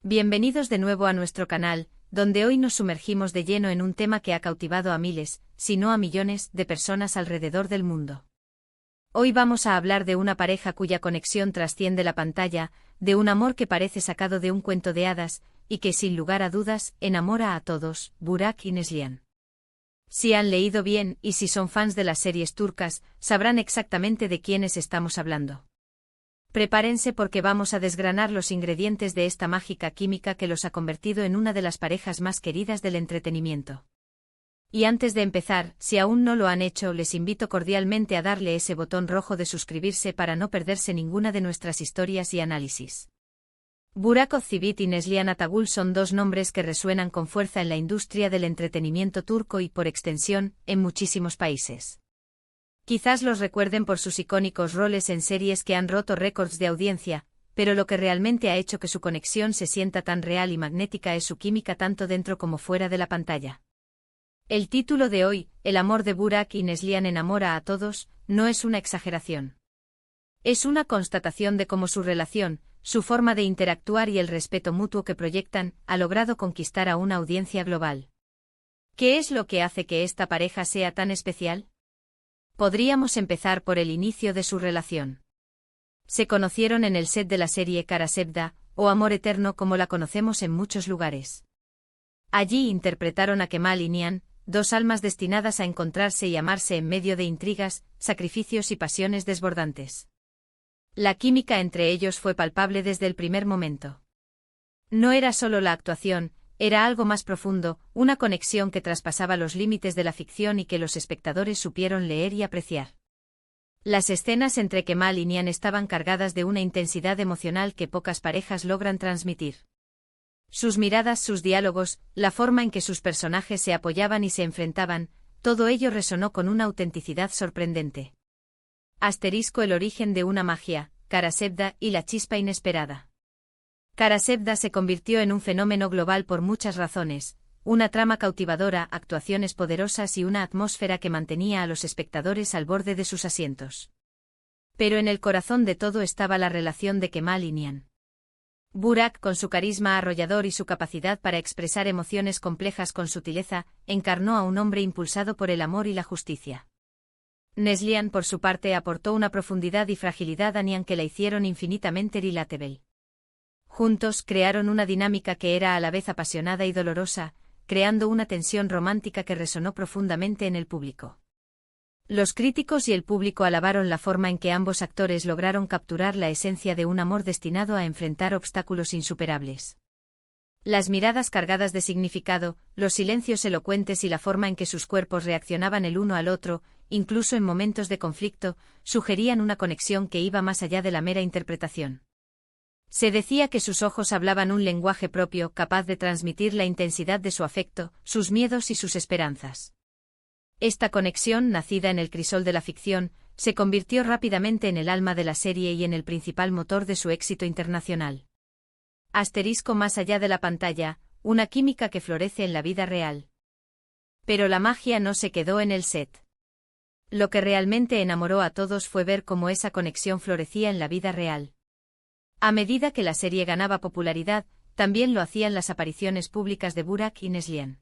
Bienvenidos de nuevo a nuestro canal, donde hoy nos sumergimos de lleno en un tema que ha cautivado a miles, si no a millones, de personas alrededor del mundo. Hoy vamos a hablar de una pareja cuya conexión trasciende la pantalla, de un amor que parece sacado de un cuento de hadas, y que sin lugar a dudas, enamora a todos, Burak y Neslihan. Si han leído bien y si son fans de las series turcas, sabrán exactamente de quiénes estamos hablando. Prepárense porque vamos a desgranar los ingredientes de esta mágica química que los ha convertido en una de las parejas más queridas del entretenimiento. Y antes de empezar, si aún no lo han hecho, les invito cordialmente a darle ese botón rojo de suscribirse para no perderse ninguna de nuestras historias y análisis. Burak Özçivit y Neslihan Atagül son dos nombres que resuenan con fuerza en la industria del entretenimiento turco y, por extensión, en muchísimos países. Quizás los recuerden por sus icónicos roles en series que han roto récords de audiencia, pero lo que realmente ha hecho que su conexión se sienta tan real y magnética es su química tanto dentro como fuera de la pantalla. El título de hoy, El amor de Burak y Neslihan enamora a todos, no es una exageración. Es una constatación de cómo su relación, su forma de interactuar y el respeto mutuo que proyectan, ha logrado conquistar a una audiencia global. ¿Qué es lo que hace que esta pareja sea tan especial? Podríamos empezar por el inicio de su relación. Se conocieron en el set de la serie Kara Sevda, o Amor Eterno como la conocemos en muchos lugares. Allí interpretaron a Kemal y Nihan, dos almas destinadas a encontrarse y amarse en medio de intrigas, sacrificios y pasiones desbordantes. La química entre ellos fue palpable desde el primer momento. No era solo la actuación, era algo más profundo, una conexión que traspasaba los límites de la ficción y que los espectadores supieron leer y apreciar. Las escenas entre Kemal y Nihan estaban cargadas de una intensidad emocional que pocas parejas logran transmitir. Sus miradas, sus diálogos, la forma en que sus personajes se apoyaban y se enfrentaban, todo ello resonó con una autenticidad sorprendente. El origen de una magia, Kara Sevda y la chispa inesperada. Kara Sevda se convirtió en un fenómeno global por muchas razones, una trama cautivadora, actuaciones poderosas y una atmósfera que mantenía a los espectadores al borde de sus asientos. Pero en el corazón de todo estaba la relación de Kemal y Nihan. Burak, con su carisma arrollador y su capacidad para expresar emociones complejas con sutileza, encarnó a un hombre impulsado por el amor y la justicia. Neslihan, por su parte, aportó una profundidad y fragilidad a Nihan que la hicieron infinitamente relatable. Juntos crearon una dinámica que era a la vez apasionada y dolorosa, creando una tensión romántica que resonó profundamente en el público. Los críticos y el público alabaron la forma en que ambos actores lograron capturar la esencia de un amor destinado a enfrentar obstáculos insuperables. Las miradas cargadas de significado, los silencios elocuentes y la forma en que sus cuerpos reaccionaban el uno al otro, incluso en momentos de conflicto, sugerían una conexión que iba más allá de la mera interpretación. Se decía que sus ojos hablaban un lenguaje propio, capaz de transmitir la intensidad de su afecto, sus miedos y sus esperanzas. Esta conexión, nacida en el crisol de la ficción, se convirtió rápidamente en el alma de la serie y en el principal motor de su éxito internacional. Más allá de la pantalla, una química que florece en la vida real. Pero la magia no se quedó en el set. Lo que realmente enamoró a todos fue ver cómo esa conexión florecía en la vida real. A medida que la serie ganaba popularidad, también lo hacían las apariciones públicas de Burak y Neslihan.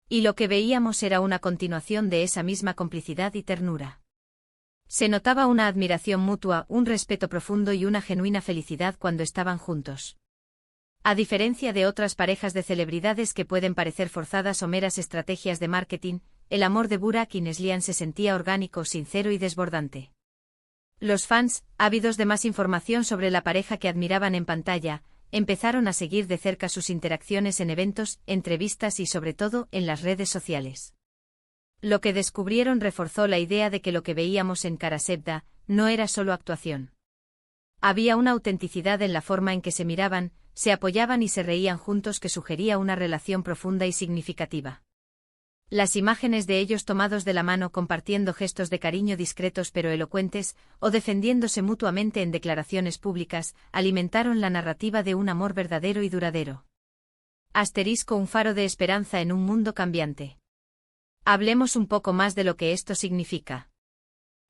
Y lo que veíamos era una continuación de esa misma complicidad y ternura. Se notaba una admiración mutua, un respeto profundo y una genuina felicidad cuando estaban juntos. A diferencia de otras parejas de celebridades que pueden parecer forzadas o meras estrategias de marketing, el amor de Burak y Neslihan se sentía orgánico, sincero y desbordante. Los fans, ávidos de más información sobre la pareja que admiraban en pantalla, empezaron a seguir de cerca sus interacciones en eventos, entrevistas y sobre todo en las redes sociales. Lo que descubrieron reforzó la idea de que lo que veíamos en Kara Sevda no era solo actuación. Había una autenticidad en la forma en que se miraban, se apoyaban y se reían juntos que sugería una relación profunda y significativa. Las imágenes de ellos tomados de la mano compartiendo gestos de cariño discretos pero elocuentes, o defendiéndose mutuamente en declaraciones públicas, alimentaron la narrativa de un amor verdadero y duradero. Un faro de esperanza en un mundo cambiante. Hablemos un poco más de lo que esto significa.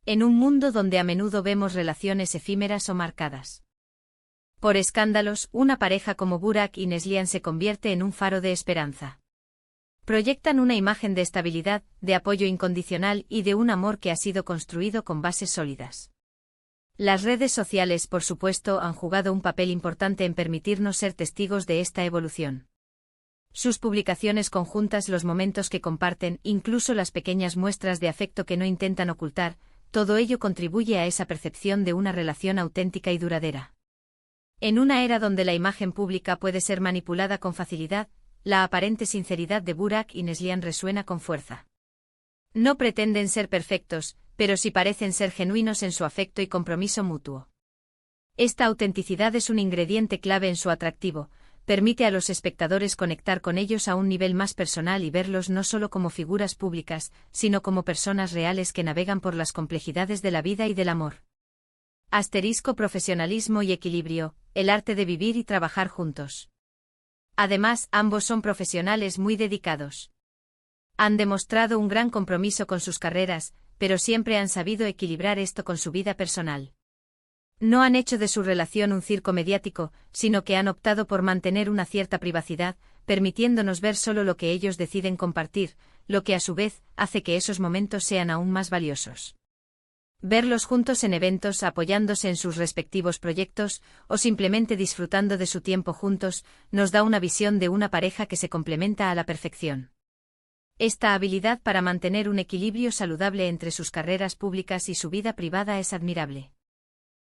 En un mundo donde a menudo vemos relaciones efímeras o marcadas Por escándalos, una pareja como Burak y Neslihan se convierte en un faro de esperanza. Proyectan una imagen de estabilidad, de apoyo incondicional y de un amor que ha sido construido con bases sólidas. Las redes sociales, por supuesto, han jugado un papel importante en permitirnos ser testigos de esta evolución. Sus publicaciones conjuntas, los momentos que comparten, incluso las pequeñas muestras de afecto que no intentan ocultar, todo ello contribuye a esa percepción de una relación auténtica y duradera. En una era donde la imagen pública puede ser manipulada con facilidad, la aparente sinceridad de Burak y Neslihan resuena con fuerza. No pretenden ser perfectos, pero sí parecen ser genuinos en su afecto y compromiso mutuo. Esta autenticidad es un ingrediente clave en su atractivo, permite a los espectadores conectar con ellos a un nivel más personal y verlos no solo como figuras públicas, sino como personas reales que navegan por las complejidades de la vida y del amor. Profesionalismo y equilibrio, el arte de vivir y trabajar juntos. Además, ambos son profesionales muy dedicados. Han demostrado un gran compromiso con sus carreras, pero siempre han sabido equilibrar esto con su vida personal. No han hecho de su relación un circo mediático, sino que han optado por mantener una cierta privacidad, permitiéndonos ver solo lo que ellos deciden compartir, lo que a su vez hace que esos momentos sean aún más valiosos. Verlos juntos en eventos, apoyándose en sus respectivos proyectos, o simplemente disfrutando de su tiempo juntos, nos da una visión de una pareja que se complementa a la perfección. Esta habilidad para mantener un equilibrio saludable entre sus carreras públicas y su vida privada es admirable.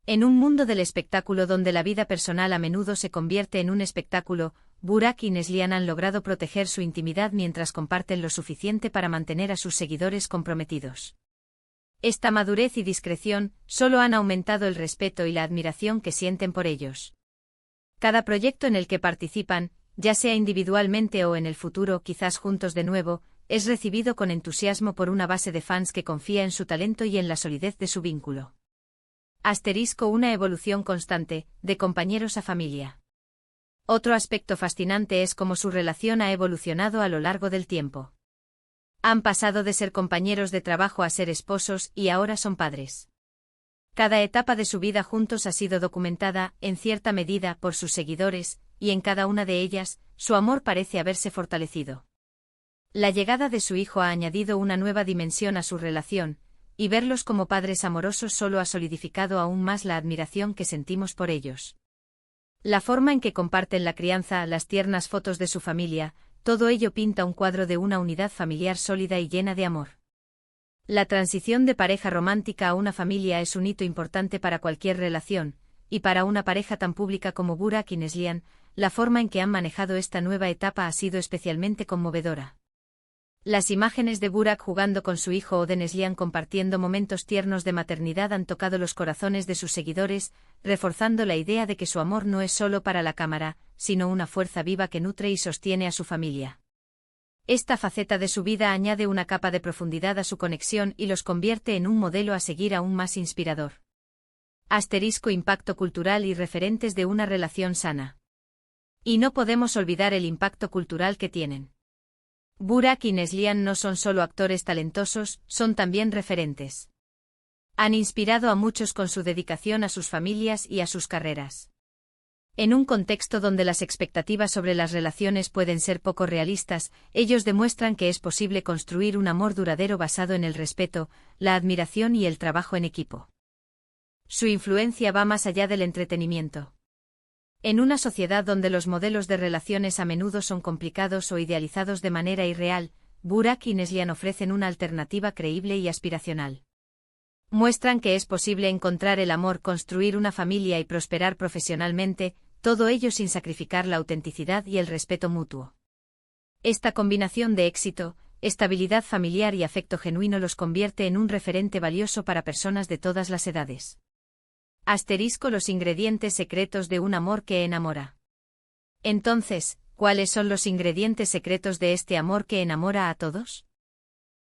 En un mundo del espectáculo donde la vida personal a menudo se convierte en un espectáculo, Burak y Neslihan han logrado proteger su intimidad mientras comparten lo suficiente para mantener a sus seguidores comprometidos. Esta madurez y discreción solo han aumentado el respeto y la admiración que sienten por ellos. Cada proyecto en el que participan, ya sea individualmente o en el futuro, quizás juntos de nuevo, es recibido con entusiasmo por una base de fans que confía en su talento y en la solidez de su vínculo. Una evolución constante, de compañeros a familia. Otro aspecto fascinante es cómo su relación ha evolucionado a lo largo del tiempo. Han pasado de ser compañeros de trabajo a ser esposos y ahora son padres. Cada etapa de su vida juntos ha sido documentada, en cierta medida, por sus seguidores, y en cada una de ellas, su amor parece haberse fortalecido. La llegada de su hijo ha añadido una nueva dimensión a su relación, y verlos como padres amorosos solo ha solidificado aún más la admiración que sentimos por ellos. La forma en que comparten la crianza, las tiernas fotos de su familia, todo ello pinta un cuadro de una unidad familiar sólida y llena de amor. La transición de pareja romántica a una familia es un hito importante para cualquier relación, y para una pareja tan pública como Burak y Neslihan, la forma en que han manejado esta nueva etapa ha sido especialmente conmovedora. Las imágenes de Burak jugando con su hijo o de Neslihan compartiendo momentos tiernos de maternidad han tocado los corazones de sus seguidores, reforzando la idea de que su amor no es solo para la cámara, sino una fuerza viva que nutre y sostiene a su familia. Esta faceta de su vida añade una capa de profundidad a su conexión y los convierte en un modelo a seguir aún más inspirador. Impacto cultural y referentes de una relación sana. Y no podemos olvidar el impacto cultural que tienen. Burak y Neslihan no son solo actores talentosos, son también referentes. Han inspirado a muchos con su dedicación a sus familias y a sus carreras. En un contexto donde las expectativas sobre las relaciones pueden ser poco realistas, ellos demuestran que es posible construir un amor duradero basado en el respeto, la admiración y el trabajo en equipo. Su influencia va más allá del entretenimiento. En una sociedad donde los modelos de relaciones a menudo son complicados o idealizados de manera irreal, Burak y Neslihan ofrecen una alternativa creíble y aspiracional. Muestran que es posible encontrar el amor, construir una familia y prosperar profesionalmente, todo ello sin sacrificar la autenticidad y el respeto mutuo. Esta combinación de éxito, estabilidad familiar y afecto genuino los convierte en un referente valioso para personas de todas las edades. Los ingredientes secretos de un amor que enamora. Entonces, ¿cuáles son los ingredientes secretos de este amor que enamora a todos?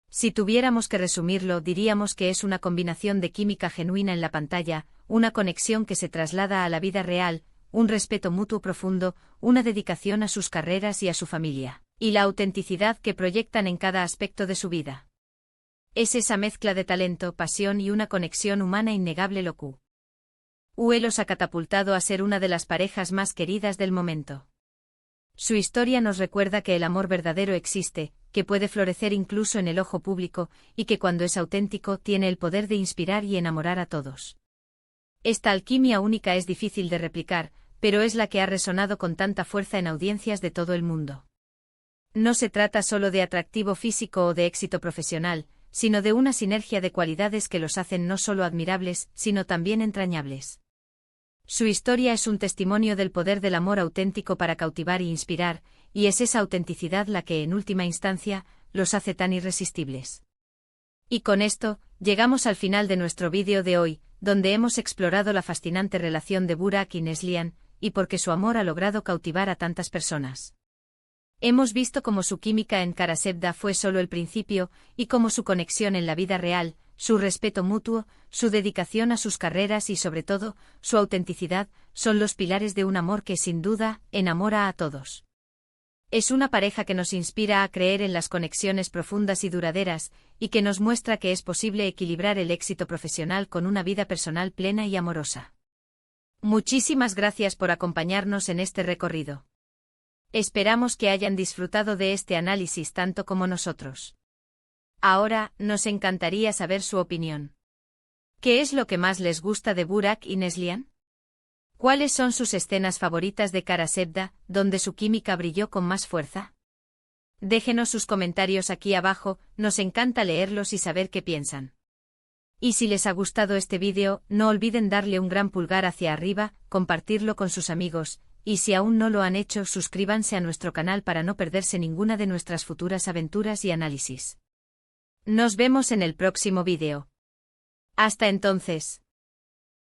Si tuviéramos que resumirlo, diríamos que es una combinación de química genuina en la pantalla, una conexión que se traslada a la vida real, un respeto mutuo profundo, una dedicación a sus carreras y a su familia, y la autenticidad que proyectan en cada aspecto de su vida. Es esa mezcla de talento, pasión y una conexión humana innegable lo que UE los ha catapultado a ser una de las parejas más queridas del momento. Su historia nos recuerda que el amor verdadero existe, que puede florecer incluso en el ojo público, y que cuando es auténtico tiene el poder de inspirar y enamorar a todos. Esta alquimia única es difícil de replicar, pero es la que ha resonado con tanta fuerza en audiencias de todo el mundo. No se trata solo de atractivo físico o de éxito profesional, sino de una sinergia de cualidades que los hacen no solo admirables, sino también entrañables. Su historia es un testimonio del poder del amor auténtico para cautivar e inspirar, y es esa autenticidad la que, en última instancia, los hace tan irresistibles. Y con esto, llegamos al final de nuestro vídeo de hoy, donde hemos explorado la fascinante relación de Burak y Neslihan, y por qué su amor ha logrado cautivar a tantas personas. Hemos visto cómo su química en Karasevda fue solo el principio, y cómo su conexión en la vida real, su respeto mutuo, su dedicación a sus carreras y sobre todo, su autenticidad, son los pilares de un amor que sin duda, enamora a todos. Es una pareja que nos inspira a creer en las conexiones profundas y duraderas, y que nos muestra que es posible equilibrar el éxito profesional con una vida personal plena y amorosa. Muchísimas gracias por acompañarnos en este recorrido. Esperamos que hayan disfrutado de este análisis tanto como nosotros. Ahora, nos encantaría saber su opinión. ¿Qué es lo que más les gusta de Burak y Neslihan? ¿Cuáles son sus escenas favoritas de Karasevda, donde su química brilló con más fuerza? Déjenos sus comentarios aquí abajo, nos encanta leerlos y saber qué piensan. Y si les ha gustado este vídeo, no olviden darle un gran pulgar hacia arriba, compartirlo con sus amigos, y si aún no lo han hecho, suscríbanse a nuestro canal para no perderse ninguna de nuestras futuras aventuras y análisis. Nos vemos en el próximo vídeo. Hasta entonces.